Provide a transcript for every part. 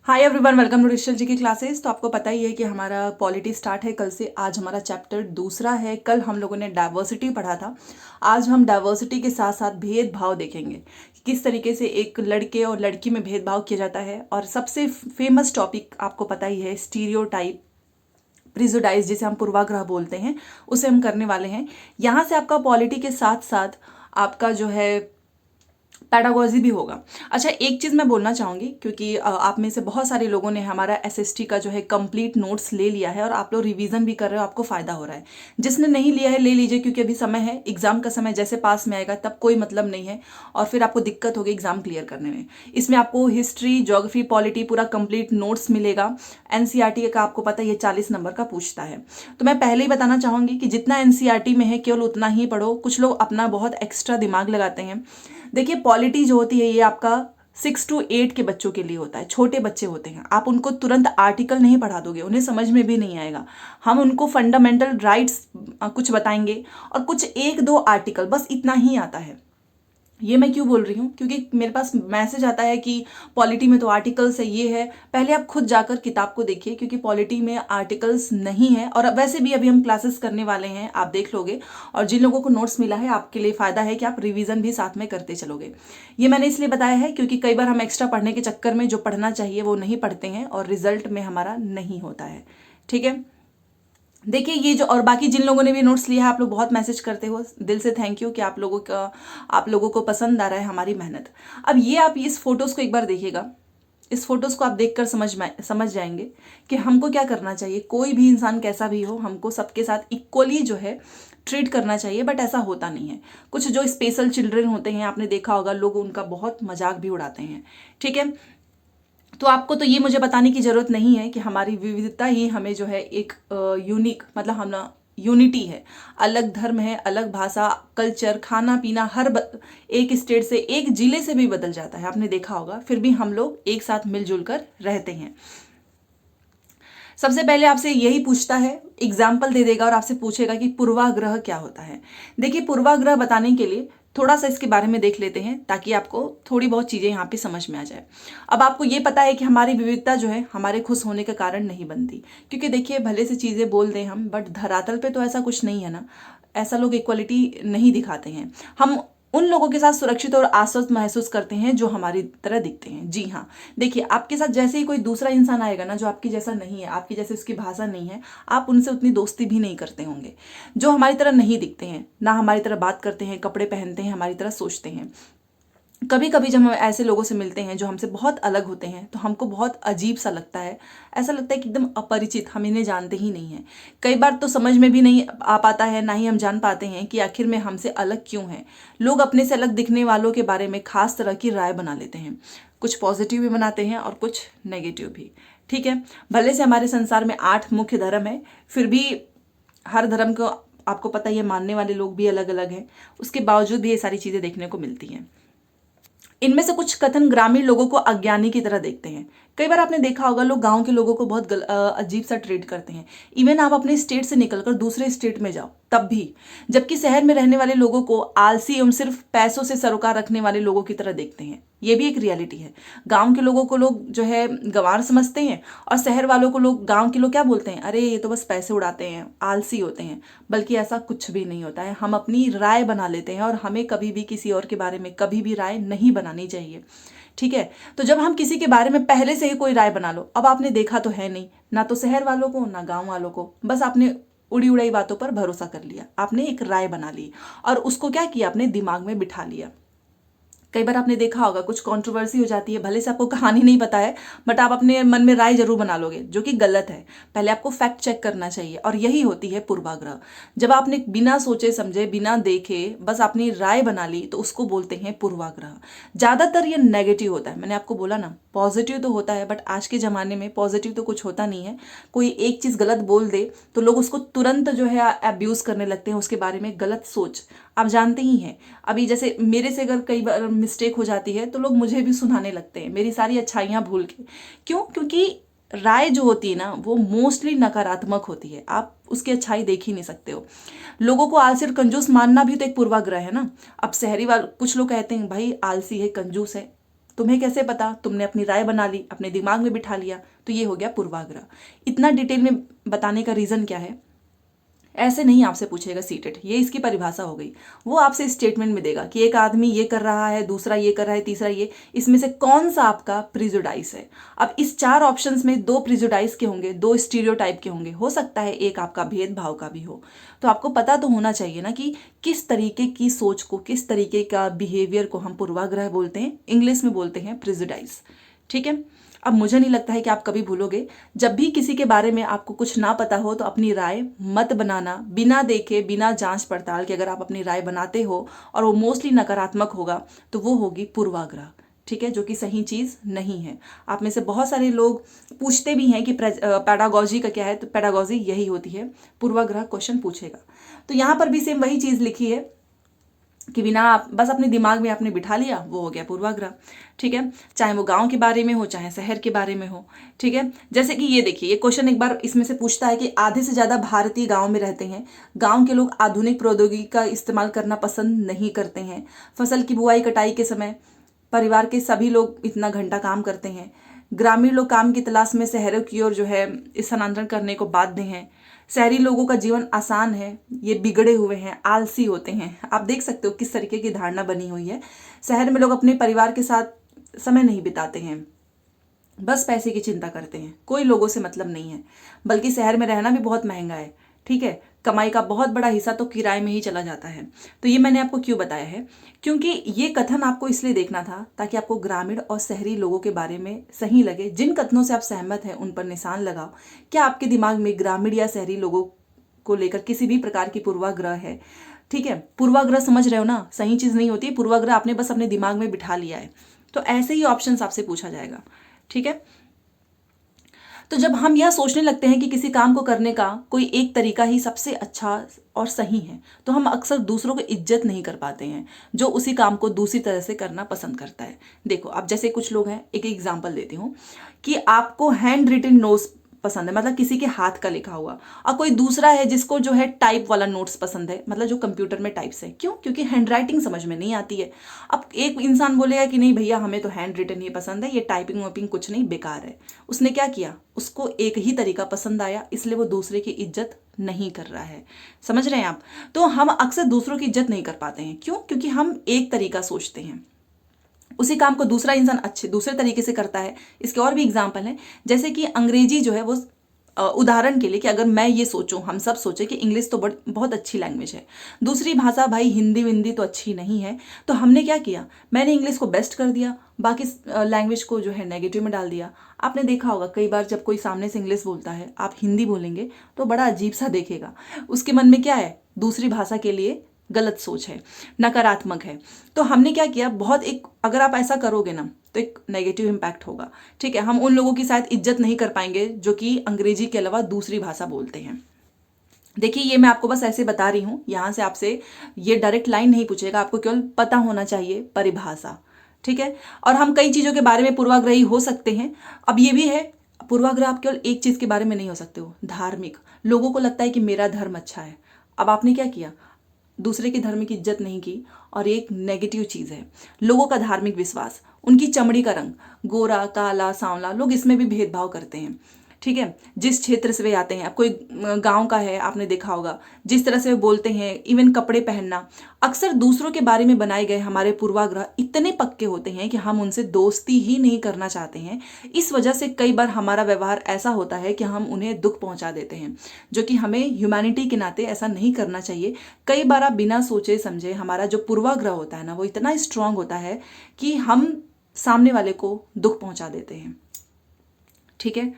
Hi everyone, welcome to digital जी की classes. तो आपको पता ही है कि हमारा पॉलिटी स्टार्ट है कल से। आज हमारा चैप्टर दूसरा है। कल हम लोगों ने डाइवर्सिटी पढ़ा था। आज हम डाइवर्सिटी के साथ साथ भेदभाव देखेंगे कि किस तरीके से एक लड़के और लड़की में भेदभाव किया जाता है। और सबसे फेमस टॉपिक आपको पता ही है, स्टीरियोटाइप, प्रिजुडाइज, जिसे हम पूर्वाग्रह बोलते हैं, उसे हम करने वाले हैं। यहाँ से आपका पॉलिटी के साथ साथ आपका जो है पैडागोजी भी होगा। अच्छा, एक चीज़ मैं बोलना चाहूँगी, क्योंकि आप में से बहुत सारे लोगों ने हमारा एसएसटी का जो है कंप्लीट नोट्स ले लिया है और आप लोग रिवीजन भी कर रहे हो, आपको फ़ायदा हो रहा है। जिसने नहीं लिया है ले लीजिए, क्योंकि अभी समय है, एग्जाम का समय जैसे पास में आएगा तब कोई मतलब नहीं है और फिर आपको दिक्कत होगी एग्जाम क्लियर करने में। इसमें आपको हिस्ट्री, ज्योग्राफी, पॉलिटी पूरा कंप्लीट नोट्स मिलेगा। एनसीईआरटी का आपको पता है ये 40 नंबर का पूछता है। तो मैं पहले ही बताना चाहूँगी कि जितना एनसीईआरटी में है केवल उतना ही पढ़ो। कुछ लोग अपना बहुत एक्स्ट्रा दिमाग लगाते हैं। देखिए, पॉलिटी जो होती है ये आपका 6 to 8 के बच्चों के लिए होता है। छोटे बच्चे होते हैं, आप उनको तुरंत आर्टिकल नहीं पढ़ा दोगे, उन्हें समझ में भी नहीं आएगा। हम उनको फंडामेंटल राइट्स कुछ बताएंगे और कुछ 1-2 आर्टिकल, बस इतना ही आता है। ये मैं क्यों बोल रही हूँ, क्योंकि मेरे पास मैसेज आता है कि पॉलिटी में तो आर्टिकल्स है, ये है। पहले आप खुद जाकर किताब को देखिए, क्योंकि पॉलिटी में आर्टिकल्स नहीं है। और वैसे भी अभी हम क्लासेस करने वाले हैं, आप देख लोगे। और जिन लोगों को नोट्स मिला है, आपके लिए फ़ायदा है कि आप रिवीजन भी साथ में करते चलोगे। ये मैंने इसलिए बताया है क्योंकि कई बार हम एक्स्ट्रा पढ़ने के चक्कर में जो पढ़ना चाहिए वो नहीं पढ़ते हैं और रिजल्ट में हमारा नहीं होता है। ठीक है, देखिए ये जो, और बाकी जिन लोगों ने भी नोट्स लिया है, आप लोग बहुत मैसेज करते हो, दिल से थैंक यू कि आप लोगों को पसंद आ रहा है हमारी मेहनत। अब ये आप इस फोटोज़ को एक बार देखिएगा। इस फोटोज़ को आप देखकर समझ जाएंगे कि हमको क्या करना चाहिए। कोई भी इंसान कैसा भी हो, हमको सबके साथ इक्वली जो है ट्रीट करना चाहिए, बट ऐसा होता नहीं है। कुछ जो स्पेशल चिल्ड्रन होते हैं, आपने देखा होगा, लोग उनका बहुत मजाक भी उड़ाते हैं। ठीक है, तो आपको तो ये मुझे बताने की ज़रूरत नहीं है कि हमारी विविधता ही हमें जो है एक यूनिक, मतलब हम ना यूनिटी है। अलग धर्म है, अलग भाषा, कल्चर, खाना पीना, एक स्टेट से, एक जिले से भी बदल जाता है, आपने देखा होगा। फिर भी हम लोग एक साथ मिलजुल कर रहते हैं। सबसे पहले आपसे यही पूछता है, एग्जाम्पल दे देगा और आपसे पूछेगा कि पूर्वाग्रह क्या होता है। देखिए, पूर्वाग्रह बताने के लिए थोड़ा सा इसके बारे में देख लेते हैं, ताकि आपको थोड़ी बहुत चीज़ें यहाँ पे समझ में आ जाए। अब आपको ये पता है कि हमारी विविधता जो है हमारे खुश होने के कारण नहीं बनती, क्योंकि देखिए भले से चीज़ें बोल दें हम, बट धरातल पे तो ऐसा कुछ नहीं है ना। ऐसा लोग इक्वलिटी नहीं दिखाते हैं। हम उन लोगों के साथ सुरक्षित और आश्वस्त महसूस करते हैं जो हमारी तरह दिखते हैं। जी हाँ, देखिए, आपके साथ जैसे ही कोई दूसरा इंसान आएगा ना, जो आपकी जैसा नहीं है, आपकी जैसे उसकी भाषा नहीं है, आप उनसे उतनी दोस्ती भी नहीं करते होंगे। जो हमारी तरह नहीं दिखते हैं, ना हमारी तरह बात करते हैं, कपड़े पहनते हैं, हमारी तरह सोचते हैं। कभी कभी जब हम ऐसे लोगों से मिलते हैं जो हमसे बहुत अलग होते हैं, तो हमको बहुत अजीब सा लगता है। ऐसा लगता है कि एकदम अपरिचित, हम इन्हें जानते ही नहीं हैं। कई बार तो समझ में भी नहीं आ पाता है, ना ही हम जान पाते हैं कि आखिर में हमसे अलग क्यों हैं। लोग अपने से अलग दिखने वालों के बारे में खास तरह की राय बना लेते हैं। कुछ पॉजिटिव भी बनाते हैं और कुछ नेगेटिव भी। ठीक है, भले से हमारे संसार में 8 मुख्य धर्म है, फिर भी हर धर्म को आपको पता ही है मानने वाले लोग भी अलग अलग हैं। उसके बावजूद भी ये सारी चीज़ें देखने को मिलती हैं। इनमें से कुछ कथन ग्रामीण लोगों को अज्ञानी की तरह देखते हैं। कई बार आपने देखा होगा, लोग गांव के लोगों को बहुत अजीब सा ट्रीट करते हैं। इवन आप अपने स्टेट से निकलकर दूसरे स्टेट में जाओ तब भी, जबकि शहर में रहने वाले लोगों को आलसी एवं सिर्फ पैसों से सरोकार रखने वाले लोगों की तरह देखते हैं। ये भी एक रियलिटी है। गांव के लोगों को लोग जो है गंवार समझते हैं, और शहर वालों को लोग, गांव के लोग क्या बोलते हैं, अरे ये तो बस पैसे उड़ाते हैं, आलसी होते हैं। बल्कि ऐसा कुछ भी नहीं होता है। हम अपनी राय बना लेते हैं, और हमें कभी भी किसी और के बारे में कभी भी राय नहीं बनानी चाहिए। ठीक है, तो जब हम किसी के बारे में पहले से ही कोई राय बना लो, अब आपने देखा तो है नहीं, ना तो शहर वालों को ना गांव वालों को, बस आपने उड़ी उड़ाई बातों पर भरोसा कर लिया, आपने एक राय बना ली और उसको क्या किया, अपने दिमाग में बिठा लिया। कई बार आपने देखा होगा, कुछ कंट्रोवर्सी हो जाती है, भले से आपको कहानी नहीं पता है, बट आप अपने मन में राय जरूर बना लोगे, जो कि गलत है। पहले आपको फैक्ट चेक करना चाहिए, और यही होती है पूर्वाग्रह। जब आपने बिना सोचे समझे, बिना देखे बस अपनी राय बना ली, तो उसको बोलते हैं पूर्वाग्रह। ज्यादातर ये नेगेटिव होता है। मैंने आपको बोला ना, पॉजिटिव तो होता है, बट आज के ज़माने में पॉजिटिव तो कुछ होता नहीं है। कोई एक चीज़ गलत बोल दे तो लोग उसको तुरंत जो है अब्यूज़ करने लगते हैं, उसके बारे में गलत सोच। आप जानते ही हैं, अभी जैसे मेरे से अगर कई बार मिस्टेक हो जाती है तो लोग मुझे भी सुनाने लगते हैं, मेरी सारी अच्छाइयाँ भूल के। क्यों? क्योंकि राय जो होती है ना, वो मोस्टली नकारात्मक होती है। आप उसकी अच्छाई देख ही नहीं सकते हो। लोगों को आलसी और कंजूस मानना भी तो एक पूर्वाग्रह है ना। अब शहरी वाले कुछ लोग कहते हैं, भाई आलसी है, कंजूस है, तुम्हें कैसे पता? तुमने अपनी राय बना ली, अपने दिमाग में बिठा लिया, तो ये हो गया पूर्वाग्रह। इतना डिटेल में बताने का रीज़न क्या है? ऐसे नहीं आपसे पूछेगा सीटेट, ये इसकी परिभाषा हो गई। वो आपसे स्टेटमेंट में देगा कि एक आदमी ये कर रहा है, दूसरा ये कर रहा है, तीसरा ये, इसमें से कौन सा आपका प्रिजुडाइस है। अब इस 4 ऑप्शंस में 2 प्रिजुडाइस के होंगे, 2 स्टीरियोटाइप के होंगे, हो सकता है एक आपका भेदभाव का भी हो। तो आपको पता तो होना चाहिए ना कि किस तरीके की सोच को, किस तरीके का बिहेवियर को हम पूर्वाग्रह बोलते हैं, इंग्लिश में बोलते हैं प्रिजुडाइस। ठीक है। अब मुझे नहीं लगता है कि आप कभी भूलोगे। जब भी किसी के बारे में आपको कुछ ना पता हो तो अपनी राय मत बनाना बिना देखे, बिना जांच पड़ताल के। अगर आप अपनी राय बनाते हो और वो मोस्टली नकारात्मक होगा तो वो होगी पूर्वाग्रह। ठीक है, जो कि सही चीज़ नहीं है। आप में से बहुत सारे लोग पूछते भी हैं कि पैडागॉजी का क्या है, तो पैडागॉजी यही होती है, पूर्वाग्रह क्वेश्चन पूछेगा। तो यहाँ पर भी सेम वही चीज़ लिखी है कि बिना बस अपने दिमाग में आपने बिठा लिया, वो हो गया पूर्वाग्रह। ठीक है, चाहे वो गांव के बारे में हो, चाहे शहर के बारे में हो। ठीक है, जैसे कि ये देखिए, ये क्वेश्चन एक बार इसमें से पूछता है कि आधे से ज़्यादा भारतीय गांव में रहते हैं। गांव के लोग आधुनिक प्रौद्योगिकी का इस्तेमाल करना पसंद नहीं करते हैं। फसल की बुआई कटाई के समय परिवार के सभी लोग इतना घंटा काम करते हैं। ग्रामीण लोग काम की तलाश में शहरों की ओर जो है स्थानांतरण करने को बाध्य हैं। शहरी लोगों का जीवन आसान है, ये बिगड़े हुए हैं, आलसी होते हैं। आप देख सकते हो किस तरीके की धारणा बनी हुई है। शहर में लोग अपने परिवार के साथ समय नहीं बिताते हैं, बस पैसे की चिंता करते हैं, कोई लोगों से मतलब नहीं है। बल्कि शहर में रहना भी बहुत महंगा है। ठीक है, कमाई का बहुत बड़ा हिस्सा तो किराए में ही चला जाता है। तो ये मैंने आपको क्यों बताया है, क्योंकि ये कथन आपको इसलिए देखना था ताकि आपको ग्रामीण और शहरी लोगों के बारे में सही लगे। जिन कथनों से आप सहमत हैं उन पर निशान लगाओ। क्या आपके दिमाग में ग्रामीण या शहरी लोगों को लेकर किसी भी प्रकार की पूर्वाग्रह है? ठीक है, पूर्वाग्रह समझ रहे हो ना, सही चीज़ नहीं होती है पूर्वाग्रह, आपने बस अपने दिमाग में बिठा लिया है। तो ऐसे ही ऑप्शन आपसे पूछा जाएगा। ठीक है, तो जब हम यह सोचने लगते हैं कि किसी काम को करने का कोई एक तरीका ही सबसे अच्छा और सही है, तो हम अक्सर दूसरों को इज्जत नहीं कर पाते हैं जो उसी काम को दूसरी तरह से करना पसंद करता है। देखो, अब जैसे कुछ लोग हैं, एक एग्जांपल देती हूँ कि आपको हैंड रिटन नोट्स पसंद है, मतलब किसी के हाथ का लिखा हुआ, और कोई दूसरा है जिसको जो है टाइप वाला नोट्स पसंद है, मतलब जो कंप्यूटर में टाइप से। क्यों? क्योंकि हैंड राइटिंग समझ में नहीं आती है। अब एक इंसान बोलेगा कि नहीं भैया, हमें तो हैंड रिटन ही पसंद है, ये टाइपिंग वाइपिंग कुछ नहीं, बेकार है। उसने क्या किया, उसको एक ही तरीका पसंद आया, इसलिए वो दूसरे की इज्जत नहीं कर रहा है। समझ रहे हैं आप? तो हम अक्सर दूसरों की इज्जत नहीं कर पाते हैं। क्यों? क्योंकि हम एक तरीका सोचते हैं, उसी काम को दूसरा इंसान अच्छे दूसरे तरीके से करता है। इसके और भी एग्जाम्पल हैं, जैसे कि अंग्रेजी जो है वो उदाहरण के लिए, कि अगर मैं ये सोचूं, हम सब सोचें कि इंग्लिश तो बहुत अच्छी लैंग्वेज है, दूसरी भाषा भाई हिंदी विंदी तो अच्छी नहीं है, तो हमने क्या किया, मैंने इंग्लिश को बेस्ट कर दिया, बाकी लैंग्वेज को जो है नेगेटिव में डाल दिया। आपने देखा होगा कई बार जब कोई सामने से इंग्लिश बोलता है, आप हिंदी बोलेंगे तो बड़ा अजीब सा देखेगा, उसके मन में क्या है, दूसरी भाषा के लिए गलत सोच है, नकारात्मक है। तो हमने क्या किया, बहुत एक, अगर आप ऐसा करोगे ना तो एक नेगेटिव इम्पैक्ट होगा। ठीक है, हम उन लोगों की शायद इज्जत नहीं कर पाएंगे जो कि अंग्रेजी के अलावा दूसरी भाषा बोलते हैं। देखिए, ये मैं आपको बस ऐसे बता रही हूँ, यहाँ से आपसे ये डायरेक्ट लाइन नहीं पूछेगा, आपको केवल पता होना चाहिए परिभाषा। ठीक है, और हम कई चीज़ों के बारे में पूर्वाग्रही हो सकते हैं। अब ये भी है, पूर्वाग्रह आप केवल एक चीज़ के बारे में नहीं हो सकते हो, धार्मिक। लोगों को लगता है कि मेरा धर्म अच्छा है। अब आपने क्या किया, दूसरे के धर्म की इज्जत नहीं की, और एक नेगेटिव चीज़ है लोगों का धार्मिक विश्वास, उनकी चमड़ी का रंग, गोरा काला सांवला, लोग इसमें भी भेदभाव करते हैं। ठीक है, जिस क्षेत्र से वे आते हैं, अब कोई गांव का है, आपने देखा होगा जिस तरह से वे बोलते हैं, इवन कपड़े पहनना, अक्सर दूसरों के बारे में बनाए गए हमारे पूर्वाग्रह इतने पक्के होते हैं कि हम उनसे दोस्ती ही नहीं करना चाहते हैं। इस वजह से कई बार हमारा व्यवहार ऐसा होता है कि हम उन्हें दुख पहुंचा देते हैं, जो कि हमें ह्यूमैनिटी के नाते ऐसा नहीं करना चाहिए। कई बार आप बिना सोचे समझे, हमारा जो पूर्वाग्रह होता है ना, वो इतना स्ट्रांग होता है कि हम सामने वाले को दुख पहुंचा देते हैं। ठीक है,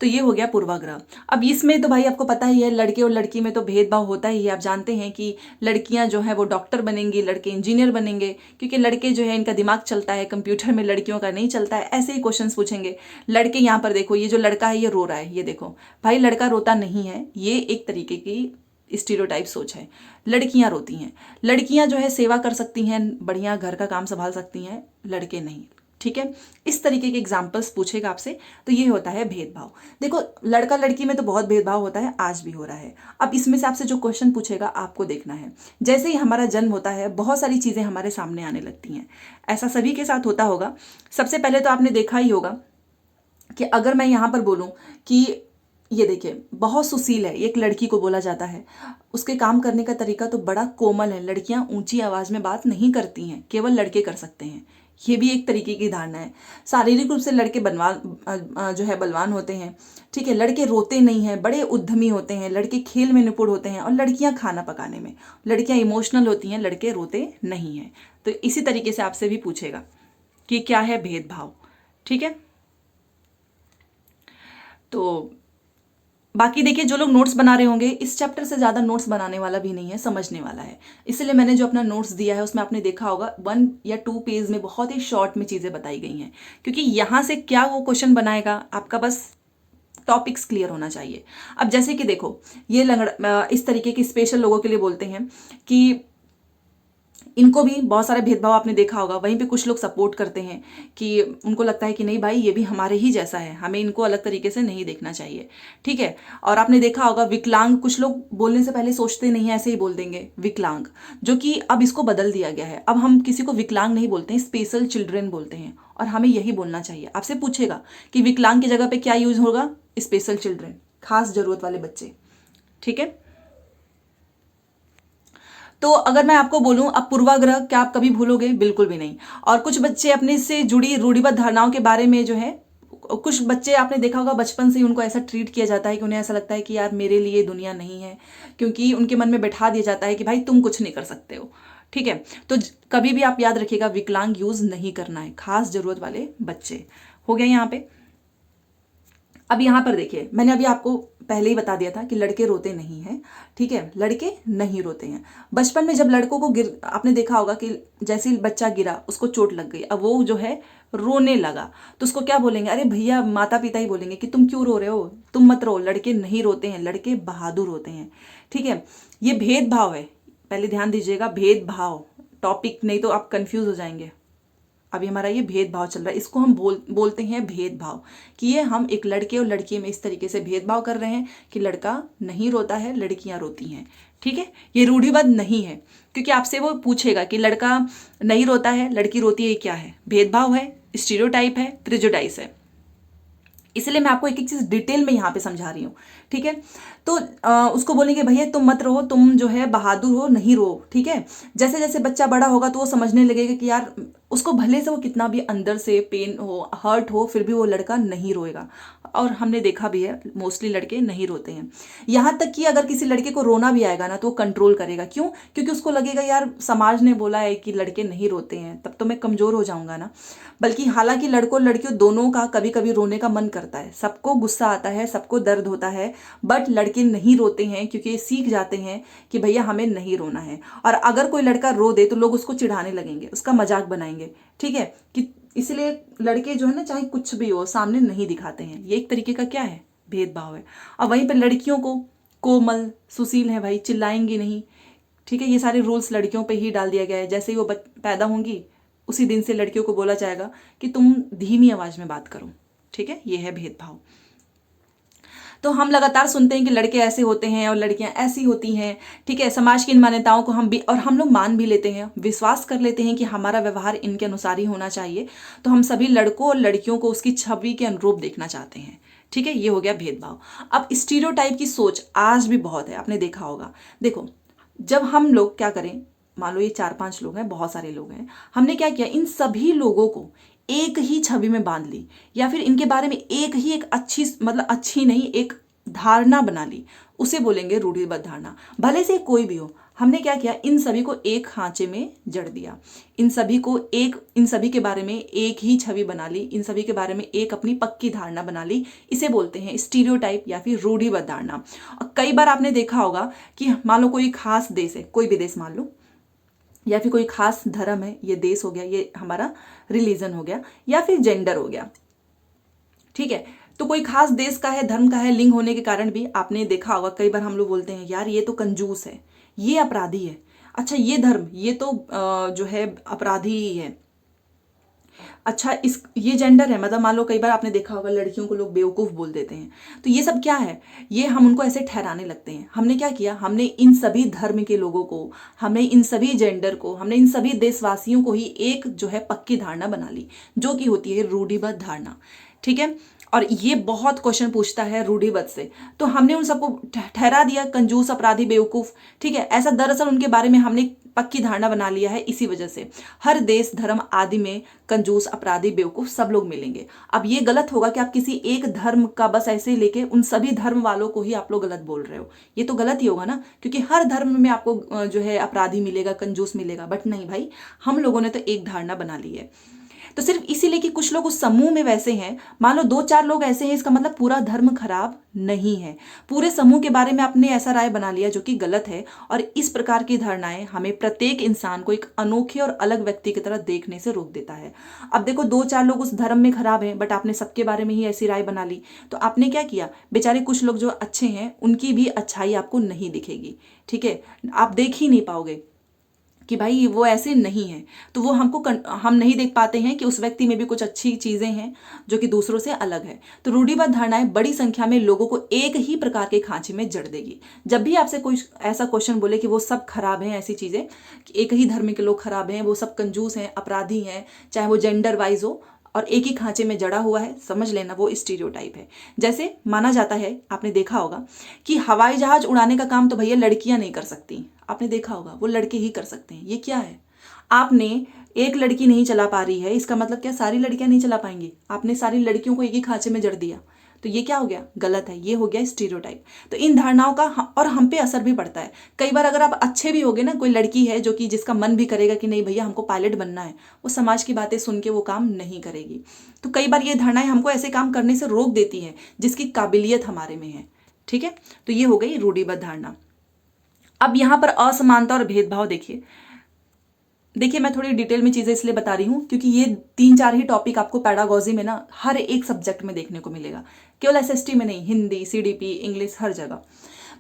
तो ये हो गया पूर्वाग्रह। अब इसमें तो भाई आपको पता ही है, लड़के और लड़की में तो भेदभाव होता ही है। आप जानते हैं कि लड़कियां जो है वो डॉक्टर बनेंगी, लड़के इंजीनियर बनेंगे, क्योंकि लड़के जो है इनका दिमाग चलता है कंप्यूटर में, लड़कियों का नहीं चलता है। ऐसे ही क्वेश्चंस पूछेंगे। लड़के, यहाँ पर देखो, ये जो लड़का है ये रो रहा है, ये देखो भाई, लड़का रोता नहीं है, ये एक तरीके की स्टीरियोटाइप सोच है। लड़कियां रोती हैं, लड़कियां जो है सेवा कर सकती हैं, बढ़िया घर का काम संभाल सकती हैं, लड़के नहीं। ठीक है, इस तरीके के एग्जाम्पल्स पूछेगा आपसे। तो ये होता है भेदभाव। देखो लड़का लड़की में तो बहुत भेदभाव होता है, आज भी हो रहा है। अब इसमें से आपसे जो क्वेश्चन पूछेगा आपको देखना है। जैसे ही हमारा जन्म होता है बहुत सारी चीज़ें हमारे सामने आने लगती हैं, ऐसा सभी के साथ होता होगा। सबसे पहले तो आपने देखा ही होगा कि अगर मैं यहाँ पर बोलूँ कि ये देखिए बहुत सुशील है, एक लड़की को बोला जाता है, उसके काम करने का तरीका तो बड़ा कोमल है, लड़कियां ऊंची आवाज़ में बात नहीं करती हैं, केवल लड़के कर सकते हैं। ये भी एक तरीके की धारणा है। शारीरिक रूप से लड़के जो है बलवान होते हैं, ठीक है, लड़के रोते नहीं हैं, बड़े उद्यमी होते हैं, लड़के खेल में निपुण होते हैं, और लड़कियां खाना पकाने में। लड़कियां इमोशनल होती हैं, लड़के रोते नहीं हैं। तो इसी तरीके से आपसे भी पूछेगा कि क्या है भेदभाव, ठीक है। तो बाकी देखिए जो लोग नोट्स बना रहे होंगे, इस चैप्टर से ज़्यादा नोट्स बनाने वाला भी नहीं है, समझने वाला है। इसलिए मैंने जो अपना नोट्स दिया है उसमें आपने देखा होगा 1 या 2 पेज में बहुत ही शॉर्ट में चीज़ें बताई गई हैं, क्योंकि यहाँ से क्या वो क्वेश्चन बनाएगा आपका बस टॉपिक्स क्लियर होना चाहिए। अब जैसे कि देखो ये इस तरीके के स्पेशल लोगों के लिए बोलते हैं कि इनको भी बहुत सारा भेदभाव आपने देखा होगा। वहीं पे कुछ लोग सपोर्ट करते हैं कि उनको लगता है कि नहीं भाई ये भी हमारे ही जैसा है, हमें इनको अलग तरीके से नहीं देखना चाहिए, ठीक है। और आपने देखा होगा विकलांग, कुछ लोग बोलने से पहले सोचते नहीं है, ऐसे ही बोल देंगे विकलांग, जो कि अब इसको बदल दिया गया है। अब हम किसी को विकलांग नहीं बोलते हैं, स्पेशल चिल्ड्रेन बोलते हैं, और हमें यही बोलना चाहिए। आपसे पूछेगा कि विकलांग की जगह पे क्या यूज होगा, स्पेशल चिल्ड्रेन, खास जरूरत वाले बच्चे, ठीक है। तो अगर मैं आपको बोलूं अब पूर्वाग्रह क्या आप कभी भूलोगे, बिल्कुल भी नहीं। और कुछ बच्चे अपने से जुड़ी रूढ़िबद्ध धारणाओं के बारे में जो है, कुछ बच्चे आपने देखा होगा बचपन से ही उनको ऐसा ट्रीट किया जाता है कि उन्हें ऐसा लगता है कि यार मेरे लिए दुनिया नहीं है, क्योंकि उनके मन में बैठा दिया जाता है कि भाई तुम कुछ नहीं कर सकते हो, ठीक है। तो कभी भी आप याद रखिएगा विकलांग यूज नहीं करना है, खास जरूरत वाले बच्चे। हो गया यहाँ पे। अब यहाँ पर देखिए मैंने अभी आपको पहले ही बता दिया था कि लड़के रोते नहीं हैं, ठीक है, लड़के नहीं रोते हैं। बचपन में जब लड़कों को आपने देखा होगा कि जैसे ही बच्चा गिरा उसको चोट लग गई, अब वो जो है रोने लगा, तो उसको क्या बोलेंगे, अरे भैया माता पिता ही बोलेंगे कि तुम क्यों रो रहे हो, तुम मत रो, लड़के नहीं रोते हैं, लड़के बहादुर होते हैं, ठीक है। ये भेदभाव है, पहले ध्यान दीजिएगा, भेदभाव टॉपिक, नहीं तो आप कंफ्यूज हो जाएंगे। अभी हमारा ये भेदभाव चल रहा है, इसको हम बोलते हैं भेदभाव, कि ये हम एक लड़के और लड़की में इस तरीके से भेदभाव कर रहे हैं कि लड़का नहीं रोता है, लड़कियां रोती हैं, ठीक है। ये रूढ़िबद्ध नहीं है, क्योंकि आपसे वो पूछेगा कि लड़का नहीं रोता है, लड़की रोती है, क्या है, भेदभाव है, स्टीरियोटाइप है, प्रेजुडाइज है। इसलिए मैं आपको एक एक चीज डिटेल में यहाँ पे समझा रही हूँ, ठीक है। तो उसको बोलेंगे भैया तुम मत रो, तुम जो है बहादुर हो, नहीं रो, ठीक है। जैसे जैसे बच्चा बड़ा होगा तो वो समझने लगेगा कि यार, उसको भले से वो कितना भी अंदर से पेन हो, हर्ट हो, फिर भी वो लड़का नहीं रोएगा। और हमने देखा भी है मोस्टली लड़के नहीं रोते हैं। यहाँ तक कि अगर किसी लड़के को रोना भी आएगा ना तो वो कंट्रोल करेगा, क्यों, क्योंकि उसको लगेगा यार समाज ने बोला है कि लड़के नहीं रोते हैं, तब तो मैं कमजोर हो जाऊंगा ना। बल्कि हालांकि लड़कों लड़कियों दोनों का कभी कभी रोने का मन करता है, सबको गुस्सा आता है, सबको दर्द होता है, बट लड़के नहीं रोते हैं क्योंकि सीख जाते हैं कि भैया हमें नहीं रोना है। और अगर कोई लड़का रो दे तो लोग उसको चिढ़ाने लगेंगे, उसका मजाक बनाएंगे, ठीक है, कि इसलिए लड़के जो है ना चाहे कुछ भी हो सामने नहीं दिखाते हैं। ये एक तरीके का क्या है, भेदभाव है। और वहीं पर लड़कियों को कोमल सुशील है भाई, चिल्लाएंगी नहीं, ठीक है। ये सारे रूल्स लड़कियों पे ही डाल दिया गया है। जैसे ही वो पैदा होंगी उसी दिन से लड़कियों को बोला जाएगा कि तुम धीमी आवाज में बात करो, ठीक है। ये है भेदभाव। तो हम लगातार सुनते हैं कि लड़के ऐसे होते हैं और लड़कियां ऐसी होती हैं, ठीक है। समाज की इन मान्यताओं को हम भी, और हम लोग मान भी लेते हैं, विश्वास कर लेते हैं कि हमारा व्यवहार इनके अनुसार ही होना चाहिए। तो हम सभी लड़कों और लड़कियों को उसकी छवि के अनुरूप देखना चाहते हैं, ठीक है। ये हो गया भेदभाव। अब स्टीरियोटाइप की सोच आज भी बहुत है, आपने देखा होगा। देखो जब हम लोग क्या करें, मान लो ये 4-5 लोग हैं, बहुत सारे लोग हैं, हमने क्या किया, इन सभी लोगों को एक ही छवि में बांध ली, या फिर इनके बारे में एक अच्छी, मतलब अच्छी नहीं, एक धारणा बना ली, उसे बोलेंगे रूढ़िबद्ध धारणा, भले से कोई भी हो। हमने क्या किया, इन सभी को एक खांचे में जड़ दिया, इन सभी के बारे में एक ही छवि बना ली, इन सभी के बारे में एक अपनी पक्की धारणा बना ली। इसे बोलते हैं स्टीरियोटाइप या फिर रूढ़िबद्ध धारणा। और कई बार आपने देखा होगा कि मान लो कोई खास देश है, कोई भी देश मान लो, या फिर कोई खास धर्म है, ये देश हो गया, ये हमारा रिलीजन हो गया, या फिर जेंडर हो गया, ठीक है। तो कोई खास देश का है, धर्म का है, लिंग होने के कारण भी आपने देखा होगा कई बार हम लोग बोलते हैं यार ये तो कंजूस है, ये अपराधी है, अच्छा ये धर्म, ये तो जो है अपराधी ही है, अच्छा, इस ये जेंडर है, मतलब मान लो कई बार आपने देखा होगा लड़कियों को लोग बेवकूफ़ बोल देते हैं, तो ये सब क्या है, ये हम उनको ऐसे ठहराने लगते हैं। हमने क्या किया, हमने इन सभी धर्म के लोगों को, हमने इन सभी जेंडर को, हमने इन सभी देशवासियों को ही एक जो है पक्की धारणा बना ली, जो कि होती है रूढ़िबद्ध धारणा। ठीक है, और ये बहुत क्वेश्चन पूछता है रूढ़िबद्ध से, तो हमने उन सबको ठहरा दिया कंजूस, अपराधी, बेवकूफ़। ठीक है, ऐसा दरअसल उनके बारे में हमने पक्की धारणा बना लिया है। इसी वजह से हर देश, धर्म आदि में कंजूस, अपराधी, बेवकूफ़ सब लोग मिलेंगे। अब ये गलत होगा कि आप किसी एक धर्म का बस ऐसे ही लेके उन सभी धर्म वालों को ही आप लोग गलत बोल रहे हो, ये तो गलत ही होगा ना, क्योंकि हर धर्म में आपको जो है अपराधी मिलेगा, कंजूस मिलेगा। बट नहीं भाई, हम लोगों ने तो एक धारणा बना ली है। तो सिर्फ इसीलिए कि कुछ लोग उस समूह में वैसे हैं, मान लो 2-4 लोग ऐसे हैं, इसका मतलब पूरा धर्म खराब नहीं है। पूरे समूह के बारे में आपने ऐसा राय बना लिया जो कि गलत है। और इस प्रकार की धारणाएं हमें प्रत्येक इंसान को एक अनोखे और अलग व्यक्ति की तरह देखने से रोक देता है। अब देखो, 2-4 लोग उस धर्म में खराब हैं, बट आपने सबके बारे में ही ऐसी राय बना ली, तो आपने क्या किया, बेचारे कुछ लोग जो अच्छे हैं उनकी भी अच्छाई आपको नहीं दिखेगी। ठीक है, आप देख ही नहीं पाओगे कि भाई वो ऐसे नहीं है, तो वो हम नहीं देख पाते हैं कि उस व्यक्ति में भी कुछ अच्छी चीज़ें हैं जो कि दूसरों से अलग है। तो रूढ़िबद्ध धारणाएं बड़ी संख्या में लोगों को एक ही प्रकार के खांचे में जड़ देगी। जब भी आपसे कोई ऐसा क्वेश्चन बोले कि वो सब खराब हैं, ऐसी चीज़ें कि एक ही धर्म के लोग खराब हैं, वो सब कंजूस हैं, अपराधी हैं, चाहे वो जेंडर वाइज हो, और एक ही खांचे में जड़ा हुआ है, समझ लेना वो स्टीरियोटाइप है। जैसे माना जाता है, आपने देखा होगा कि हवाई जहाज उड़ाने का काम तो भैया लड़कियां नहीं कर सकती, आपने देखा होगा, वो लड़के ही कर सकते हैं। ये क्या है, आपने एक लड़की नहीं चला पा रही है, इसका मतलब क्या सारी लड़कियां नहीं चला पाएंगी? आपने सारी लड़कियों को एक ही खांचे में जड़ दिया, तो ये क्या हो गया, गलत है, ये हो गया स्टीरियोटाइप। तो इन धारणाओं का और हम पे असर भी पड़ता है। कई बार अगर आप अच्छे भी होगे ना, कोई लड़की है जो कि जिसका मन भी करेगा कि नहीं भैया हमको पायलट बनना है, वो समाज की बातें सुन के वो काम नहीं करेगी। तो कई बार ये धारणाएं हमको ऐसे काम करने से रोक देती हैं जिसकी काबिलियत हमारे में है। ठीक है, तो ये हो गई रूढ़िबद्ध धारणा। अब यहाँ पर असमानता और भेदभाव देखिए मैं थोड़ी डिटेल में चीज़ें इसलिए बता रही हूँ क्योंकि ये 3-4 ही टॉपिक आपको पैडागॉजी में ना हर एक सब्जेक्ट में देखने को मिलेगा, केवल एसएसटी में नहीं, हिंदी, सीडीपी, इंग्लिश, हर जगह।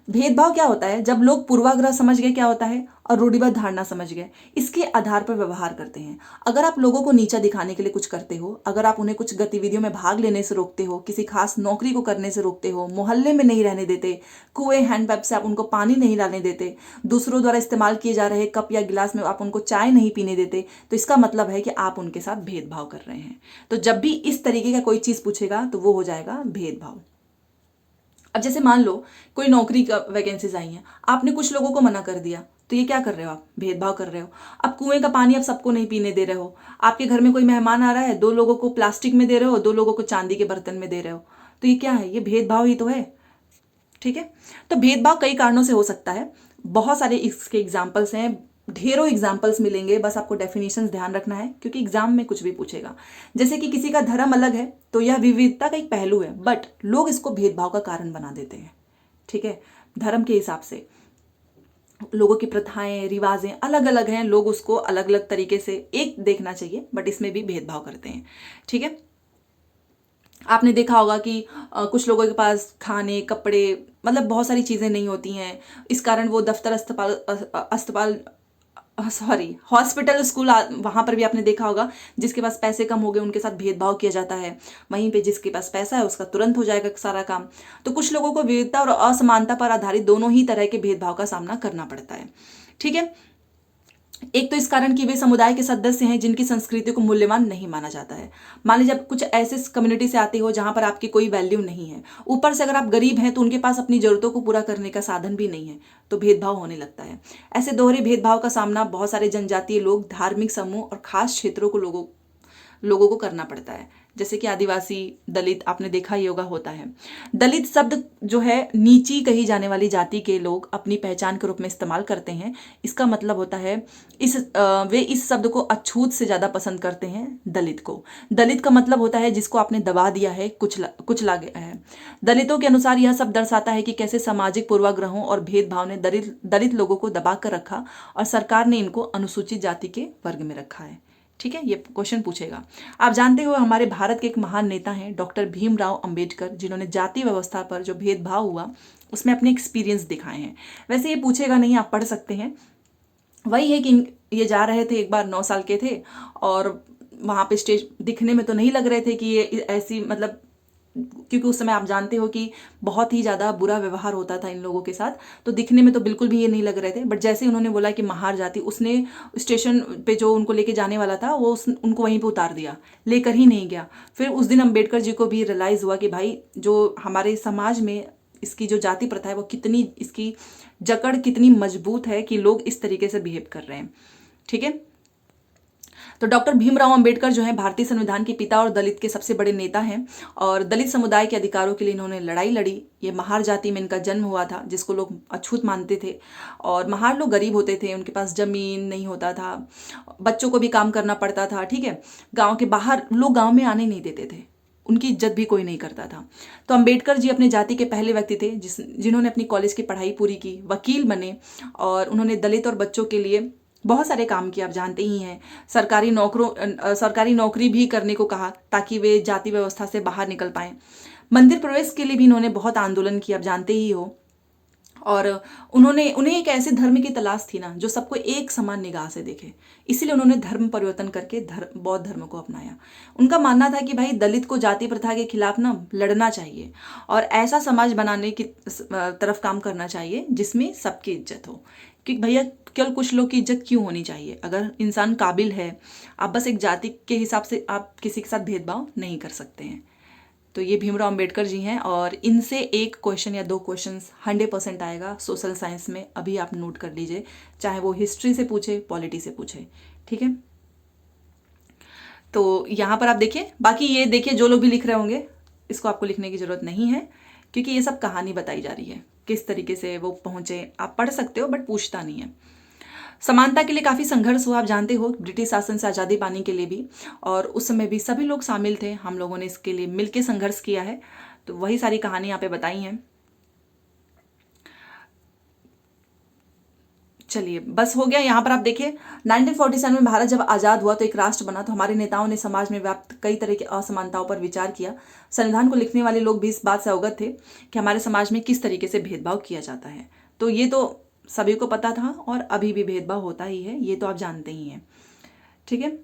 भेदभाव क्या होता है, जब लोग पूर्वाग्रह समझ गए क्या होता है और रूढ़िबद्ध धारणा समझ गए, इसके आधार पर व्यवहार करते हैं। अगर आप लोगों को नीचा दिखाने के लिए कुछ करते हो, अगर आप उन्हें कुछ गतिविधियों में भाग लेने से रोकते हो, किसी खास नौकरी को करने से रोकते हो, मोहल्ले में नहीं रहने देते, कुएं हैंडपंप से आप उनको पानी नहीं डालने देते, दूसरों द्वारा इस्तेमाल किए जा रहे कप या गिलास में आप उनको चाय नहीं पीने देते, तो इसका मतलब है कि आप उनके साथ भेदभाव कर रहे हैं। तो जब भी इस तरीके का कोई चीज़ पूछेगा तो वो हो जाएगा भेदभाव। अब जैसे मान लो कोई नौकरी का वैकेंसीज आई हैं, आपने कुछ लोगों को मना कर दिया, तो ये क्या कर रहे हो, आप भेदभाव कर रहे हो। अब कुएं का पानी आप सबको नहीं पीने दे रहे हो, आपके घर में कोई मेहमान आ रहा है, 2 लोगों को प्लास्टिक में दे रहे हो, 2 लोगों को चांदी के बर्तन में दे रहे हो, तो ये क्या है, ये भेदभाव ही तो है। ठीक है, तो भेदभाव कई कारणों से हो सकता है, बहुत सारे इसके एग्जाम्पल्स हैं, ढेरों एग्जाम्पल्स मिलेंगे, बस आपको डेफिनेशंस ध्यान रखना है क्योंकि एग्जाम में कुछ भी पूछेगा। जैसे कि किसी का धर्म अलग है तो यह विविधता का एक पहलू है, बट लोग इसको भेदभाव का कारण बना देते हैं। ठीक है, धर्म के हिसाब से लोगों की प्रथाएं, रिवाजें अलग अलग हैं, लोग उसको अलग अलग तरीके से एक देखना चाहिए, बट इसमें भी भेदभाव करते हैं। ठीक है, आपने देखा होगा कि कुछ लोगों के पास खाने, कपड़े, मतलब बहुत सारी चीज़ें नहीं होती हैं, इस कारण वो दफ्तर, अस्पताल सॉरी हॉस्पिटल, स्कूल, वहाँ पर भी आपने देखा होगा जिसके पास पैसे कम हो गए उनके साथ भेदभाव किया जाता है, वहीं पे जिसके पास पैसा है उसका तुरंत हो जाएगा सारा काम। तो कुछ लोगों को विविधता और असमानता पर आधारित दोनों ही तरह के भेदभाव का सामना करना पड़ता है। ठीक है, एक तो इस कारण कि वे समुदाय के सदस्य हैं जिनकी संस्कृति को मूल्यवान नहीं माना जाता है। मान लीजिए आप कुछ ऐसे कम्युनिटी से आते हो जहां पर आपकी कोई वैल्यू नहीं है, ऊपर से अगर आप गरीब हैं तो उनके पास अपनी जरूरतों को पूरा करने का साधन भी नहीं है, तो भेदभाव होने लगता है। ऐसे दोहरे भेदभाव का सामना बहुत सारे जनजातीय लोग, धार्मिक समूह और खास क्षेत्रों को लोगों को करना पड़ता है, जैसे कि आदिवासी, दलित, आपने देखा ही होगा होता है। दलित शब्द जो है नीची कही जाने वाली जाति के लोग अपनी पहचान के रूप में इस्तेमाल करते हैं। इसका मतलब होता है वे इस शब्द को अछूत से ज़्यादा पसंद करते हैं दलित को। दलित का मतलब होता है जिसको आपने दबा दिया है, कुचला गया है। दलितों के अनुसार यह सब दर्शाता है कि कैसे सामाजिक पूर्वाग्रहों और भेदभाव ने दलित लोगों को दबा कर रखा और सरकार ने इनको अनुसूचित जाति के वर्ग में रखा है। ठीक है, ये क्वेश्चन पूछेगा। आप जानते हो हमारे भारत के एक महान नेता हैं डॉक्टर भीमराव अंबेडकर, जिन्होंने जाति व्यवस्था पर जो भेदभाव हुआ उसमें अपने एक्सपीरियंस दिखाए हैं। वैसे ये पूछेगा नहीं, आप पढ़ सकते हैं। वही है कि ये जा रहे थे, एक बार 9 साल के थे और वहाँ पे स्टेज दिखने में तो नहीं लग रहे थे कि ये ऐसी मतलब, क्योंकि उस समय आप जानते हो कि बहुत ही ज़्यादा बुरा व्यवहार होता था इन लोगों के साथ, तो दिखने में तो बिल्कुल भी ये नहीं लग रहे थे। बट जैसे ही उन्होंने बोला कि महार जाति, उसने स्टेशन पे जो उनको लेके जाने वाला था वो उनको वहीं पे उतार दिया, लेकर ही नहीं गया। फिर उस दिन अम्बेडकर जी को भी रियलाइज़ हुआ कि भाई जो हमारे समाज में इसकी जो जाति प्रथा है वो कितनी, इसकी जकड़ कितनी मजबूत है कि लोग इस तरीके से बिहेव कर रहे हैं। ठीक है, तो डॉक्टर भीमराव अंबेडकर जो है भारतीय संविधान के पिता और दलित के सबसे बड़े नेता हैं, और दलित समुदाय के अधिकारों के लिए इन्होंने लड़ाई लड़ी। ये महार जाति में इनका जन्म हुआ था, जिसको लोग अछूत मानते थे। और महार लोग गरीब होते थे, उनके पास जमीन नहीं होता था, बच्चों को भी काम करना पड़ता था। ठीक है, गाँव के बाहर लोग गाँव में आने नहीं देते थे, उनकी इज्जत भी कोई नहीं करता था। तो अंबेडकर जी अपने जाति के पहले व्यक्ति थे जिन्होंने अपनी कॉलेज की पढ़ाई पूरी की, वकील बने, और उन्होंने दलित और बच्चों के लिए बहुत सारे काम किए, आप जानते ही हैं। सरकारी नौकरी भी करने को कहा ताकि वे जाति व्यवस्था से बाहर निकल पाएं। मंदिर प्रवेश के लिए भी इन्होंने बहुत आंदोलन किया, आप जानते ही हो। और उन्हें एक ऐसे धर्म की तलाश थी ना जो सबको एक समान निगाह से देखे, इसीलिए उन्होंने धर्म परिवर्तन करके बौद्ध धर्म को अपनाया। उनका मानना था कि भाई दलित को जाति प्रथा के खिलाफ ना लड़ना चाहिए और ऐसा समाज बनाने की तरफ काम करना चाहिए जिसमें सबकी इज्जत हो। कि भैया केवल कुछ लोग की इज्जत क्यों होनी चाहिए? अगर इंसान काबिल है, आप बस एक जाति के हिसाब से आप किसी के साथ भेदभाव नहीं कर सकते हैं। तो ये भीमराव अंबेडकर जी हैं, और इनसे एक क्वेश्चन या 2 क्वेश्चंस 100% आएगा सोशल साइंस में, अभी आप नोट कर लीजिए, चाहे वो हिस्ट्री से पूछे, पॉलिटी से पूछे। ठीक है, तो यहाँ पर आप देखिए, बाकी ये देखिए जो लोग भी लिख रहे होंगे इसको आपको लिखने की ज़रूरत नहीं है, क्योंकि ये सब कहानी बताई जा रही है, किस तरीके से वो पहुँचे। आप पढ़ सकते हो बट पूछता नहीं है। समानता के लिए काफ़ी संघर्ष हुआ, आप जानते हो, ब्रिटिश शासन से आज़ादी पाने के लिए भी, और उस समय भी सभी लोग शामिल थे। हम लोगों ने इसके लिए मिलकर संघर्ष किया है, तो वही सारी कहानी यहाँ पे बताई हैं। चलिए बस हो गया। यहाँ पर आप देखिए 1947 में भारत जब आज़ाद हुआ तो एक राष्ट्र बना, तो हमारे नेताओं ने समाज में व्याप्त कई तरह की असमानताओं पर विचार किया। संविधान को लिखने वाले लोग भी इस बात से अवगत थे कि हमारे समाज में किस तरीके से भेदभाव किया जाता है। तो ये तो सभी को पता था, और अभी भी भेदभाव होता ही है, ये तो आप जानते ही हैं। ठीक है,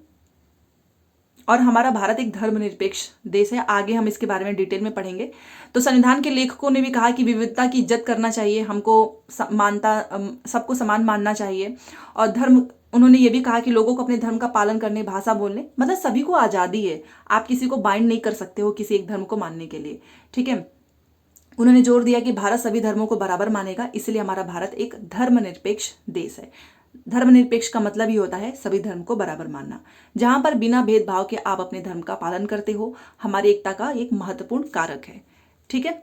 और हमारा भारत एक धर्मनिरपेक्ष देश है, आगे हम इसके बारे में डिटेल में पढ़ेंगे। तो संविधान के लेखकों ने भी कहा कि विविधता की इज्जत करना चाहिए, हमको सबको समान मानना चाहिए। और उन्होंने ये भी कहा कि लोगों को अपने धर्म का पालन करने, भाषा बोलने, मतलब सभी को आज़ादी है, आप किसी को बाइंड नहीं कर सकते हो किसी एक धर्म को मानने के लिए। ठीक है, उन्होंने जोर दिया कि भारत सभी धर्मों को बराबर मानेगा, इसलिए हमारा भारत एक धर्मनिरपेक्ष देश है। धर्मनिरपेक्ष का मतलब ही होता है सभी धर्म को बराबर मानना, जहां पर बिना भेदभाव के आप अपने धर्म का पालन करते हो, हमारी एकता का एक महत्वपूर्ण कारक है। ठीक है,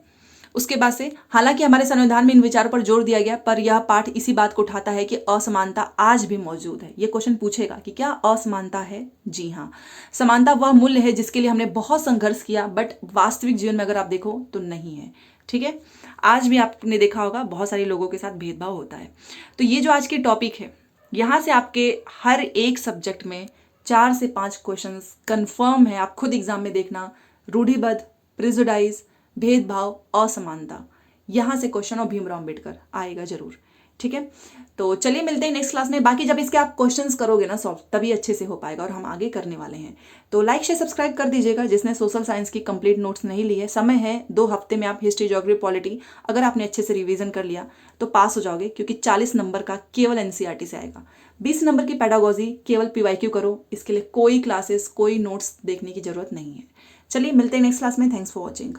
उसके बाद से हालांकि हमारे संविधान में इन विचारों पर जोर दिया गया, पर यह पाठ इसी बात को उठाता है कि असमानता आज भी मौजूद है। ये क्वेश्चन पूछेगा कि क्या असमानता है? जी हाँ, समानता वह मूल्य है जिसके लिए हमने बहुत संघर्ष किया, बट वास्तविक जीवन में अगर आप देखो तो नहीं है। ठीक है, आज भी आपने देखा होगा बहुत सारे लोगों के साथ भेदभाव होता है। तो ये जो आज की टॉपिक है, यहाँ से आपके हर एक सब्जेक्ट में 4 से 5 क्वेश्चंस कंफर्म है, आप खुद एग्जाम में देखना। रूढ़िबद्ध, प्रिजुडाइज, भेदभाव, असमानता, यहाँ से क्वेश्चन और भीमराव अंबेडकर आएगा जरूर। ठीक है, तो चलिए मिलते हैं नेक्स्ट क्लास में। बाकी जब इसके आप क्वेश्चंस करोगे ना सॉल्व, तभी अच्छे से हो पाएगा, और हम आगे करने वाले हैं। तो लाइक शेयर सब्सक्राइब कर दीजिएगा जिसने सोशल साइंस की कंप्लीट नोट्स नहीं ली है। समय है 2 हफ्ते में आप हिस्ट्री, ज्योग्राफी, पॉलिटी अगर आपने अच्छे से रिवीजन कर लिया तो पास हो जाओगे, क्योंकि 40 नंबर का केवल एनसीईआरटी से आएगा। 20 नंबर की पेडागोजी केवल पीवाईक्यू करो, इसके लिए कोई क्लासेस, कोई नोट्स देखने की जरूरत नहीं है। चलिए मिलते हैं नेक्स्ट क्लास में। Thanks for watching.